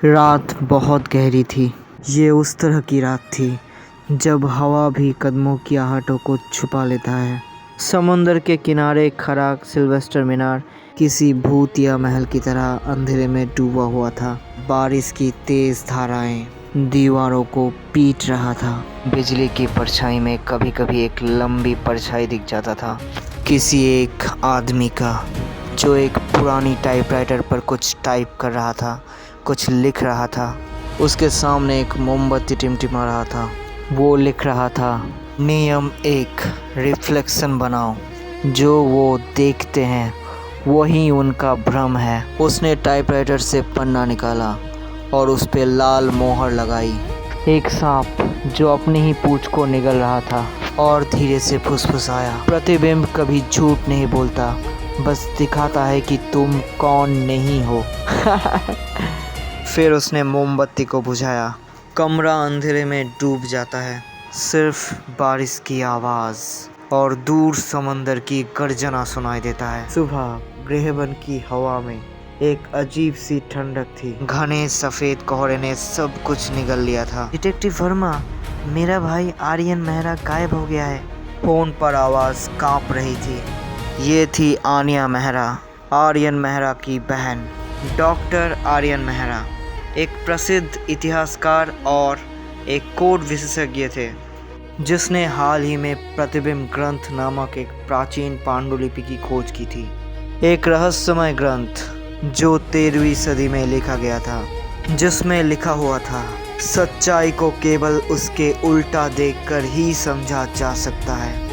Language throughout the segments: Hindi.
रात बहुत गहरी थी। ये उस तरह की रात थी जब हवा भी कदमों की आहटों को छुपा लेता है। समुंदर के किनारे खड़ा सिल्वेस्टर मीनार किसी भूत या महल की तरह अंधेरे में डूबा हुआ था। बारिश की तेज धाराएं दीवारों को पीट रहा था। बिजली की परछाई में कभी कभी एक लंबी परछाई दिख जाता था, किसी एक आदमी का, जो एक पुरानी टाइपराइटर पर कुछ टाइप कर रहा था, कुछ लिख रहा था। उसके सामने एक मोमबत्ती टिमटिमा रहा था। वो लिख रहा था, नियम 1, रिफ्लेक्शन बनाओ। जो वो देखते हैं वही उनका भ्रम है। उसने टाइपराइटर से पन्ना निकाला और उस पे लाल मोहर लगाई। एक सांप जो अपनी ही पूंछ को निगल रहा था और धीरे से फुसफुसाया, प्रतिबिंब कभी झूठ नहीं बोलता, बस दिखाता है कि तुम कौन नहीं हो। फिर उसने मोमबत्ती को बुझाया। कमरा अंधेरे में डूब जाता है। सिर्फ बारिश की आवाज़ और दूर समंदर की गर्जना सुनाई देता है। सुबह गृहबन की हवा में एक अजीब सी ठंडक थी। घने सफ़ेद कोहरे ने सब कुछ निगल लिया था। डिटेक्टिव वर्मा, मेरा भाई आर्यन मेहरा गायब हो गया है। फोन पर आवाज़ कांप रही थी। ये थी आनिया मेहरा, आर्यन मेहरा की बहन। डॉक्टर आर्यन मेहरा एक प्रसिद्ध इतिहासकार और एक कोड विशेषज्ञ थे, जिसने हाल ही में प्रतिबिंब ग्रंथ नामक एक प्राचीन पांडुलिपि की खोज की थी। एक रहस्यमय ग्रंथ जो 13वीं सदी में लिखा गया था, जिसमें लिखा हुआ था, सच्चाई को केवल उसके उल्टा देखकर ही समझा जा सकता है।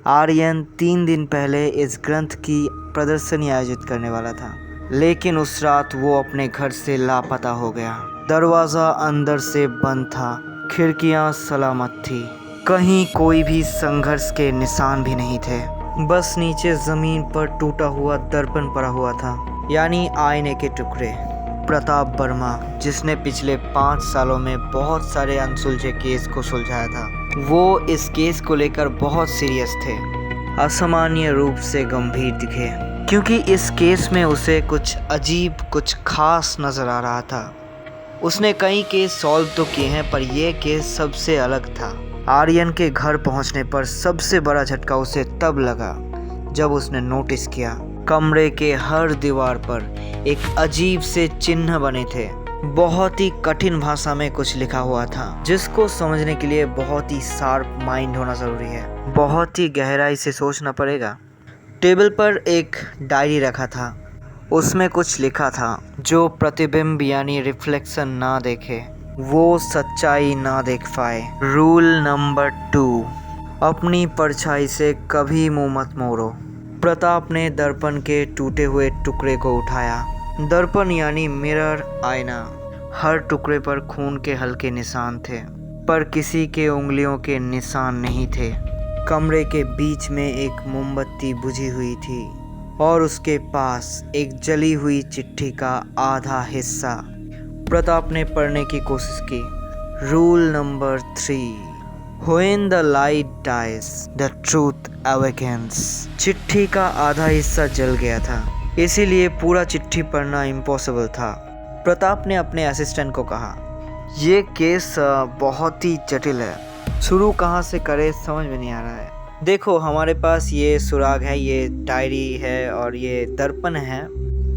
आर्यन 3 दिन पहले इस ग्रंथ की प्रदर्शनी आयोजित करने वाला था, लेकिन उस रात वो अपने घर से लापता हो गया। दरवाज़ा अंदर से बंद था, खिड़कियां सलामत थी, कहीं कोई भी संघर्ष के निशान भी नहीं थे। बस नीचे ज़मीन पर टूटा हुआ दर्पण पड़ा हुआ था, यानी आईने के टुकड़े। प्रताप वर्मा, जिसने पिछले 5 सालों में बहुत सारे अनसुलझे केस को सुलझाया था, वो इस केस को लेकर बहुत सीरियस थे, असामान्य रूप से गंभीर दिखे, क्योंकि इस केस में उसे कुछ अजीब, कुछ खास नज़र आ रहा था। उसने कई केस सॉल्व तो किए हैं, पर यह केस सबसे अलग था। आर्यन के घर पहुंचने पर सबसे बड़ा झटका उसे तब लगा जब उसने नोटिस किया, कमरे के हर दीवार पर एक अजीब से चिन्ह बने थे। बहुत ही कठिन भाषा में कुछ लिखा हुआ था, जिसको समझने के लिए बहुत ही शार्प माइंड होना ज़रूरी है, बहुत ही गहराई से सोचना पड़ेगा। टेबल पर एक डायरी रखा था, उसमें कुछ लिखा था, जो प्रतिबिंब यानी रिफ्लेक्शन ना देखे वो सच्चाई ना देख पाए। रूल नंबर 2, अपनी परछाई से कभी मुंह मत मोड़ो। प्रताप ने दर्पण के टूटे हुए टुकड़े को उठाया। दर्पण यानी मिरर, आईना। हर टुकड़े पर खून के हल्के निशान थे, पर किसी के उंगलियों के निशान नहीं थे। कमरे के बीच में एक मोमबत्ती बुझी हुई थी और उसके पास एक जली हुई चिट्ठी का आधा हिस्सा। प्रताप ने पढ़ने की कोशिश की। Rule number 3, When the light dies, the truth awakens। चिट्ठी का आधा हिस्सा जल गया था, इसीलिए पूरा चिट्ठी पढ़ना इम्पॉसिबल था। प्रताप ने अपने असिस्टेंट को कहा, ये केस बहुत ही जटिल है, शुरू कहाँ से करें समझ में नहीं आ रहा है। देखो, हमारे पास ये सुराग है, ये डायरी है और ये दर्पण है,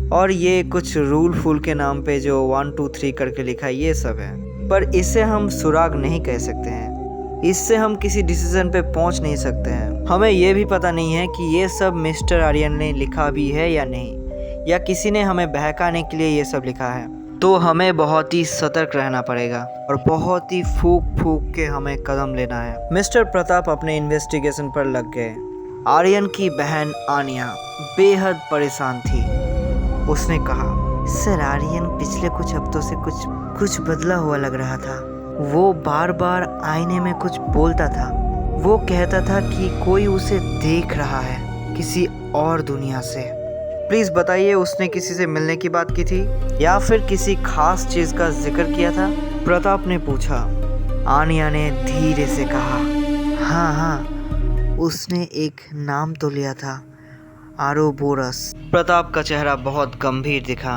और ये कुछ रूल फूल के नाम पे जो 1 2 3 करके लिखा है, ये सब है, पर इसे हम सुराग नहीं कह सकते हैं। इससे हम किसी डिसीजन पे पहुंच नहीं सकते हैं। हमें ये भी पता नहीं है कि ये सब मिस्टर आर्यन ने लिखा भी है या नहीं, या किसी ने हमें बहकाने के लिए ये सब लिखा है। तो हमें बहुत ही सतर्क रहना पड़ेगा और बहुत ही फूक फूक के हमें कदम लेना है। मिस्टर प्रताप अपने इन्वेस्टिगेशन पर लग गए। आर्यन की बहन आनिया बेहद परेशान थी। उसने कहा, सर, आर्यन पिछले कुछ हफ्तों से कुछ बदला हुआ लग रहा था। वो बार बार आईने में कुछ बोलता था। वो कहता था कि कोई उसे देख रहा है किसी और दुनिया से। प्लीज़ बताइए, उसने किसी से मिलने की बात की थी या फिर किसी खास चीज़ का जिक्र किया था? प्रताप ने पूछा। आनिया ने धीरे से कहा, हाँ, उसने एक नाम तो लिया था, आरोबोरस। प्रताप का चेहरा बहुत गंभीर दिखा।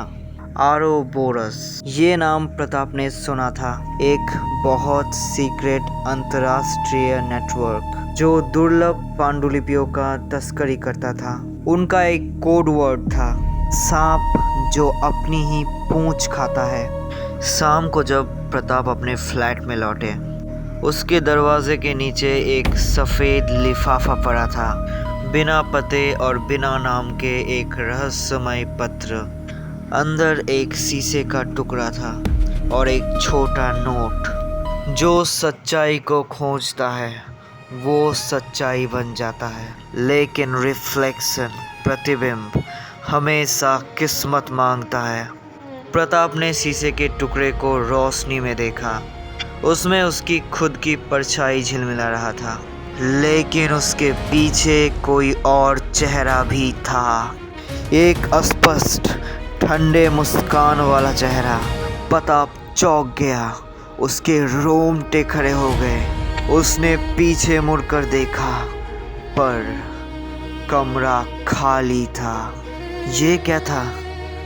आरोबोरस, ये नाम प्रताप ने सुना था। एक बहुत सीक्रेट अंतर्राष्ट्रीय नेटवर्क जो दुर्लभ पांडुलिपियों का तस्करी करता था। उनका एक कोड वर्ड था, सांप जो अपनी ही पूंछ खाता है। शाम को जब प्रताप अपने फ्लैट में लौटे, उसके दरवाजे के नीचे एक सफ़ेद लिफाफा पड़ा था, बिना पते और बिना नाम के एक रहस्यमय पत्र। अंदर एक शीशे का टुकड़ा था और एक छोटा नोट। जो सच्चाई को खोजता है वो सच्चाई बन जाता है, लेकिन रिफ्लेक्शन, प्रतिबिंब, हमेशा किस्मत मांगता है। प्रताप ने शीशे के टुकड़े को रोशनी में देखा। उसमें उसकी खुद की परछाई झिलमिला रहा था, लेकिन उसके पीछे कोई और चेहरा भी था। एक अस्पष्ट, ठंडे मुस्कान वाला चेहरा। प्रताप चौंक गया, उसके रोंगटे खड़े हो गए। उसने पीछे मुड़कर देखा, पर कमरा खाली था। ये क्या था?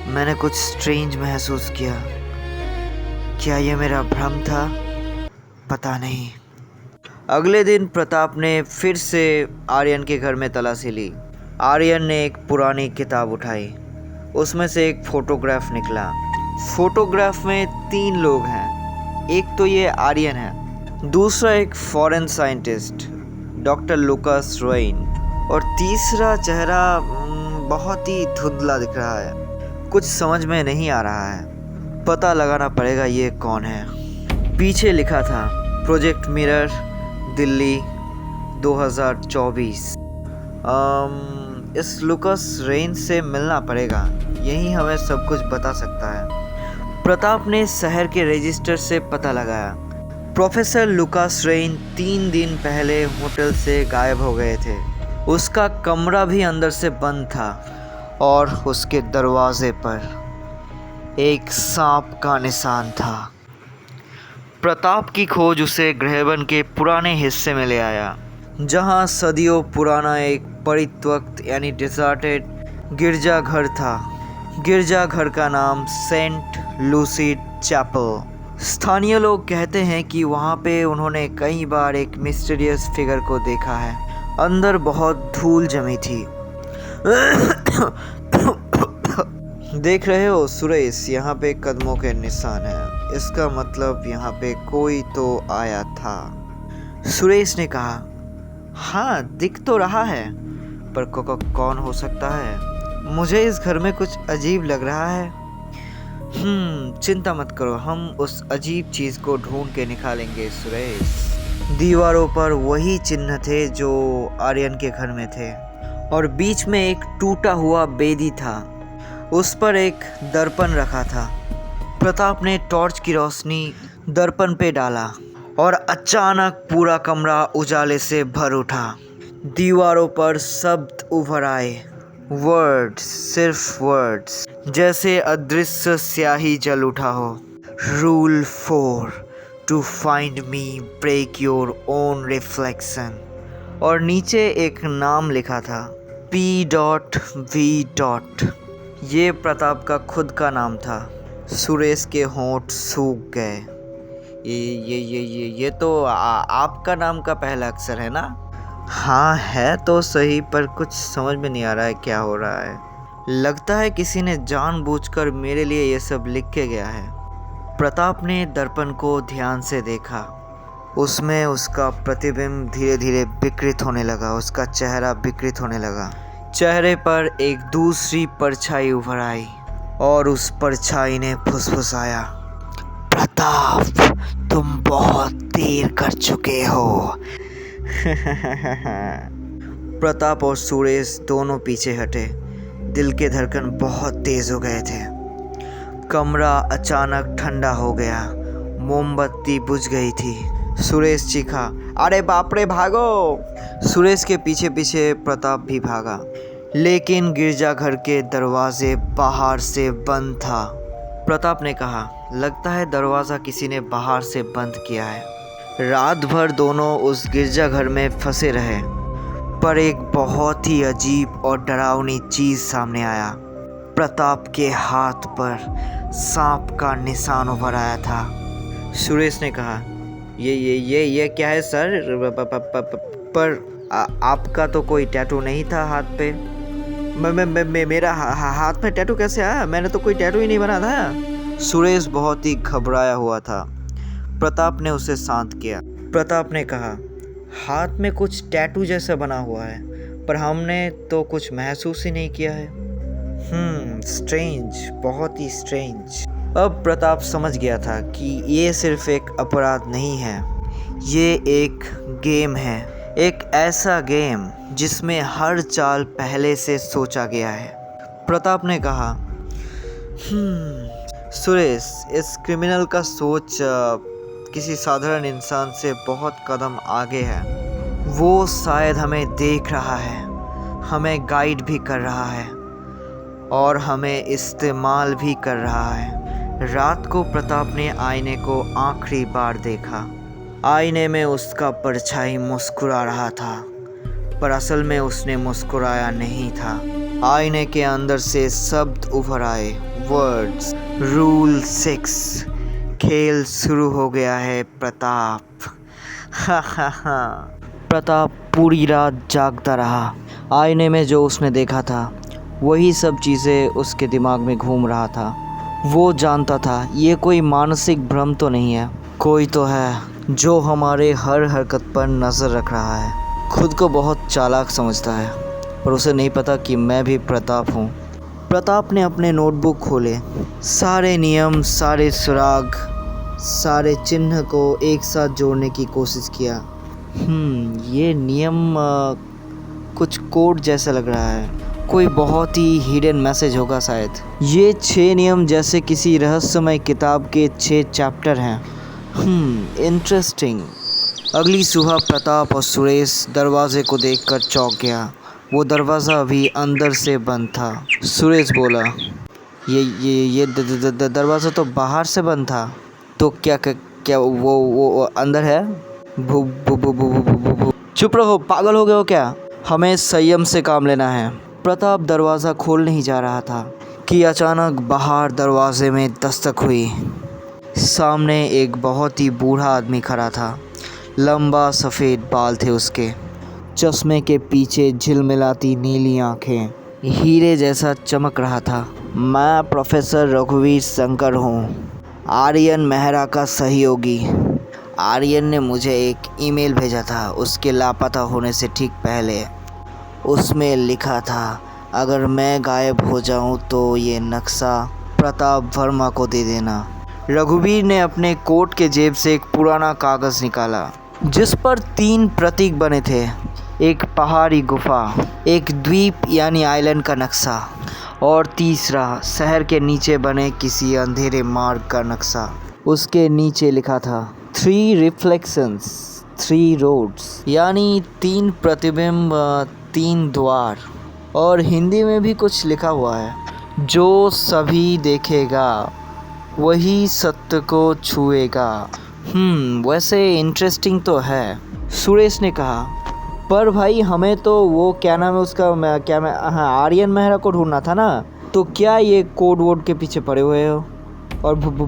मैंने कुछ स्ट्रेंज महसूस किया। क्या ये मेरा भ्रम था? पता नहीं। अगले दिन प्रताप ने फिर से आर्यन के घर में तलाशी ली। आर्यन ने एक पुरानी किताब उठाई। उसमें से एक फोटोग्राफ निकला। फोटोग्राफ में 3 लोग हैं। एक तो ये आर्यन है, दूसरा एक foreign scientist doctor Lucas rain, और तीसरा चेहरा बहुत ही धुंधला दिख रहा है। कुछ समझ में नहीं आ रहा है। पता लगाना पड़ेगा ये कौन है। पीछे लिखा था, प्रोजेक्ट मिरर, दिल्ली, 2024। इस लुकास रेन से मिलना पड़ेगा, यही हमें सब कुछ बता सकता है। प्रताप ने शहर के रजिस्टर से पता लगाया। प्रोफेसर लुकास रेन 3 दिन पहले होटल से गायब हो गए थे। उसका कमरा भी अंदर से बंद था और उसके दरवाजे पर एक सांप का निशान था। प्रताप की खोज उसे ग्रहबन के पुराने हिस्से में ले आया, जहां सदियों पुराना एक परित्यक्त यानी डिसर्टेड गिरजाघर था। गिरजाघर का नाम सेंट लूसी चैपल। स्थानीय लोग कहते हैं कि वहां पे उन्होंने कई बार एक मिस्टीरियस फिगर को देखा है। अंदर बहुत धूल जमी थी। देख रहे हो सुरेश, यहाँ पे कदमों के निशान हैं। इसका मतलब यहाँ पे कोई तो आया था। सुरेश ने कहा, हाँ दिख तो रहा है, पर कौन हो सकता है? मुझे इस घर में कुछ अजीब लग रहा है। चिंता मत करो, हम उस अजीब चीज को ढूंढ के निकालेंगे सुरेश। दीवारों पर वही चिन्ह थे जो आर्यन के घर में थे, और बीच में एक टूटा हुआ बेदी था। उस पर एक दर्पण रखा था। प्रताप ने टॉर्च की रोशनी दर्पण पे डाला और अचानक पूरा कमरा उजाले से भर उठा। दीवारों पर शब्द उभर आए, वर्ड्स, सिर्फ वर्ड्स, जैसे अदृश्य स्याही जल उठा हो। Rule 4, to find me break your own reflection. और नीचे एक नाम लिखा था, P.V. ये प्रताप का खुद का नाम था। सुरेश के होंठ सूख गए। ये तो आपका नाम का पहला अक्षर है ना? हाँ है तो सही, पर कुछ समझ में नहीं आ रहा है क्या हो रहा है। लगता है किसी ने जानबूझकर मेरे लिए ये सब लिख के गया है। प्रताप ने दर्पण को ध्यान से देखा। उसमें उसका प्रतिबिंब धीरे धीरे विकृत होने लगा। उसका चेहरा विकृत होने लगा। चेहरे पर एक दूसरी परछाई उभर आई और उस परछाई ने फुसफुसाया, प्रताप तुम बहुत देर कर चुके हो। प्रताप और सुरेश दोनों पीछे हटे। दिल के धड़कन बहुत तेज हो गए थे। कमरा अचानक ठंडा हो गया। मोमबत्ती बुझ गई थी। सुरेश चीखा, अरे बाप रे भागो। सुरेश के पीछे पीछे प्रताप भी भागा, लेकिन गिरजाघर के दरवाजे बाहर से बंद था। प्रताप ने कहा, लगता है दरवाज़ा किसी ने बाहर से बंद किया है। रात भर दोनों उस गिरजाघर में फंसे रहे। पर एक बहुत ही अजीब और डरावनी चीज सामने आया। प्रताप के हाथ पर सांप का निशान उभर आया था। सुरेश ने कहा, ये क्या है सर? पर आपका तो कोई टैटू नहीं था हाथ पे। मेरा हाथ में टैटू कैसे आया? मैंने तो कोई टैटू ही नहीं बना था। सुरेश बहुत ही घबराया हुआ था। प्रताप ने उसे शांत किया। प्रताप ने कहा, हाथ में कुछ टैटू जैसा बना हुआ है, पर हमने तो कुछ महसूस ही नहीं किया है। स्ट्रेंज, बहुत ही स्ट्रेंज। अब प्रताप समझ गया था कि ये सिर्फ एक अपराध नहीं है, ये एक गेम है। एक ऐसा गेम जिसमें हर चाल पहले से सोचा गया है। प्रताप ने कहा, सुरेश, इस क्रिमिनल का सोच किसी साधारण इंसान से बहुत कदम आगे है। वो शायद हमें देख रहा है, हमें गाइड भी कर रहा है और हमें इस्तेमाल भी कर रहा है। रात को प्रताप ने आईने को आखिरी बार देखा। आईने में उसका परछाई मुस्कुरा रहा था, पर असल में उसने मुस्कुराया नहीं था। आईने के अंदर से शब्द उभर आए, वर्ड्स, रूल 6, खेल शुरू हो गया है प्रताप। प्रताप पूरी रात जागता रहा। आईने में जो उसने देखा था वही सब चीज़ें उसके दिमाग में घूम रहा था। वो जानता था ये कोई मानसिक भ्रम तो नहीं है, कोई तो है जो हमारे हर हरकत पर नज़र रख रहा है। खुद को बहुत चालाक समझता है, पर उसे नहीं पता कि मैं भी प्रताप हूँ। प्रताप ने अपने नोटबुक खोले, सारे नियम, सारे सुराग, सारे चिन्ह को एक साथ जोड़ने की कोशिश किया। ये नियम कुछ कोड जैसा लग रहा है, कोई बहुत ही हिडन मैसेज होगा शायद। ये 6 नियम जैसे किसी रहस्यमय किताब के 6 चैप्टर हैं। इंटरेस्टिंग। अगली सुबह प्रताप और सुरेश दरवाजे को देखकर चौंक गया। वो दरवाज़ा अभी अंदर से बंद था। सुरेश बोला, ये दरवाज़ा तो बाहर से बंद था, तो क्या वो अंदर है? चुप रहो, पागल हो गए हो क्या? हमें संयम से काम लेना है। प्रताप दरवाज़ा खोलने ही जा रहा था कि अचानक बाहर दरवाजे में दस्तक हुई। सामने एक बहुत ही बूढ़ा आदमी खड़ा था। लंबा सफ़ेद बाल थे उसके, चश्मे के पीछे झिलमिलाती नीली आँखें, हीरे जैसा चमक रहा था। मैं प्रोफेसर रघुवीर शंकर हूँ, आर्यन मेहरा का सहयोगी। आर्यन ने मुझे एक ईमेल भेजा था उसके लापता होने से ठीक पहले। उसमें लिखा था, अगर मैं गायब हो जाऊं तो ये नक्शा प्रताप वर्मा को दे देना। रघुवीर ने अपने कोट के जेब से एक पुराना कागज़ निकाला जिस पर 3 प्रतीक बने थे, एक पहाड़ी गुफा, एक द्वीप यानी आइलैंड का नक्शा और तीसरा शहर के नीचे बने किसी अंधेरे मार्ग का नक्शा। उसके नीचे लिखा था 3 रिफ्लेक्शंस 3 रोड्स, यानी 3 प्रतिबिंब 3 द्वार। और हिंदी में भी कुछ लिखा हुआ है, जो सभी देखेगा वही सत्य को छुएगा। वैसे इंटरेस्टिंग तो है, सुरेश ने कहा। पर भाई हमें तो वो क्या नाम है उसका, आर्यन मेहरा को ढूंढना था ना, तो क्या ये कोड वोड के पीछे पड़े हुए हो? और भू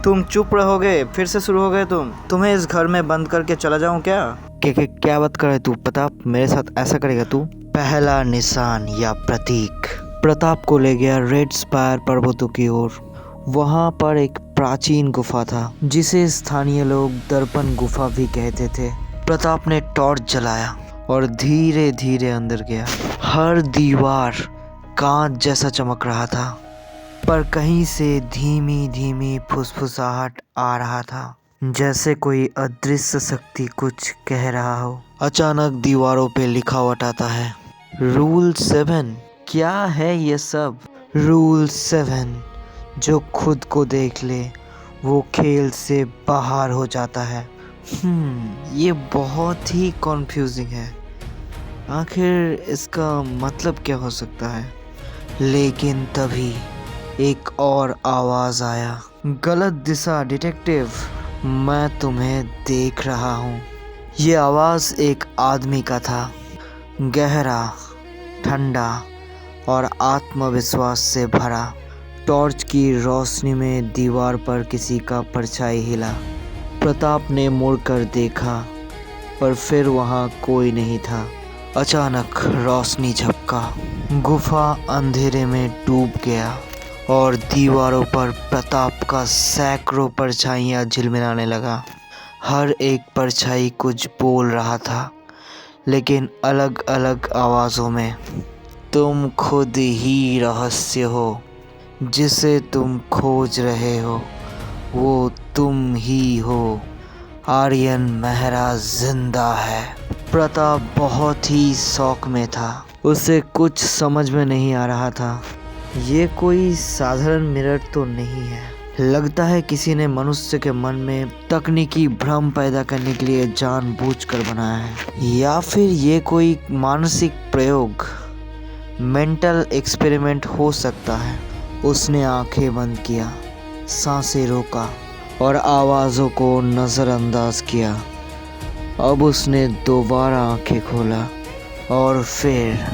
तुम चुप रहोगे? फिर से शुरू हो गए तुम्हें इस घर में बंद करके चला जाऊं क्या? क्या बात कर रहे तू? प्रताप मेरे साथ ऐसा करेगा तू? पहला निशान या प्रतीक। प्रताप को ले गया रेड स्पायर पर्वतों की ओर। वहाँ पर एक प्राचीन गुफा था जिसे स्थानीय लोग दर्पण गुफा भी कहते थे। प्रताप ने टॉर्च जलाया और धीरे धीरे अंदर गया। हर दीवार कांच जैसा चमक रहा था, पर कहीं से धीमी धीमी फुसफुसाहट आ रहा था, जैसे कोई अदृश्य शक्ति कुछ कह रहा हो। अचानक दीवारों पे लिखावट आता है, रूल 7। क्या है ये सब? रूल 7, जो खुद को देख ले वो खेल से बाहर हो जाता है। ये बहुत ही कॉन्फ्यूजिंग है। आखिर इसका मतलब क्या हो सकता है? लेकिन तभी एक और आवाज़ आया, गलत दिशा डिटेक्टिव, मैं तुम्हें देख रहा हूँ। ये आवाज़ एक आदमी का था। गहरा, ठंडा और आत्मविश्वास से भरा। टॉर्च की रोशनी में दीवार पर किसी का परछाई हिला। प्रताप ने मुड़कर देखा, पर फिर वहाँ कोई नहीं था। अचानक रोशनी झपका, गुफा अंधेरे में डूब गया और दीवारों पर प्रताप का सैकड़ों परछाइयाँ झिलमिलाने लगा। हर एक परछाई कुछ बोल रहा था, लेकिन अलग अलग आवाज़ों में। तुम खुद ही रहस्य हो, जिसे तुम खोज रहे हो वो तुम ही हो। आर्यन मेहरा जिंदा है। प्रताप बहुत ही शौक में था। उसे कुछ समझ में नहीं आ रहा था। ये कोई साधारण मिरर तो नहीं है। लगता है किसी ने मनुष्य के मन में तकनीकी भ्रम पैदा करने के लिए जानबूझकर बनाया है, या फिर ये कोई मानसिक प्रयोग, मेंटल एक्सपेरिमेंट हो सकता है। उसने आंखें बंद किया, सांसें रोका और आवाज़ों को नज़रअंदाज किया। अब उसने दोबारा आंखें खोला और फिर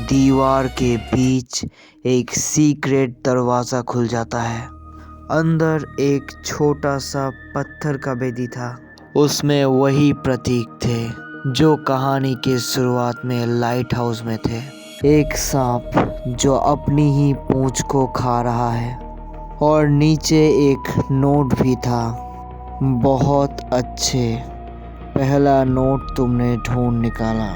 दीवार के बीच एक सीक्रेट दरवाज़ा खुल जाता है। अंदर एक छोटा सा पत्थर का बेदी था। उसमें वही प्रतीक थे जो कहानी के शुरुआत में लाइट हाउस में थे। एक सांप जो अपनी ही पूंछ को खा रहा है, और नीचे एक नोट भी था। बहुत अच्छे, पहला नोट तुमने ढूंढ निकाला,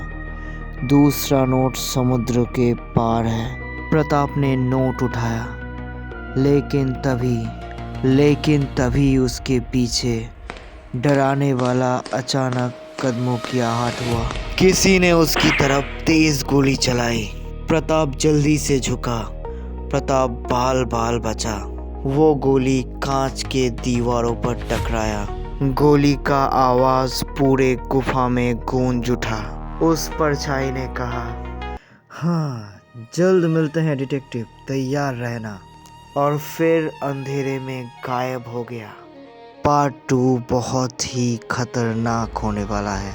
दूसरा नोट समुद्र के पार है। प्रताप ने नोट उठाया, लेकिन तभी उसके पीछे डराने वाला अचानक कदमों की आहट हुआ। किसी ने उसकी तरफ तेज गोली चलाई। प्रताप जल्दी से झुका। प्रताप बाल बाल बचा। वो गोली कांच के दीवारों पर टकराया। गोली का आवाज पूरे गुफा में गूंज उठा। उस परछाई ने कहा, हाँ, जल्द मिलते हैं डिटेक्टिव, तैयार रहना। और फिर अंधेरे में गायब हो गया। पार्ट 2 बहुत ही खतरनाक होने वाला है।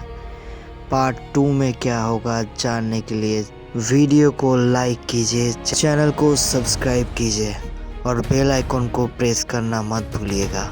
पार्ट 2 में क्या होगा जानने के लिए वीडियो को लाइक कीजिए, चैनल को सब्सक्राइब कीजिए और बेल आइकन को प्रेस करना मत भूलिएगा।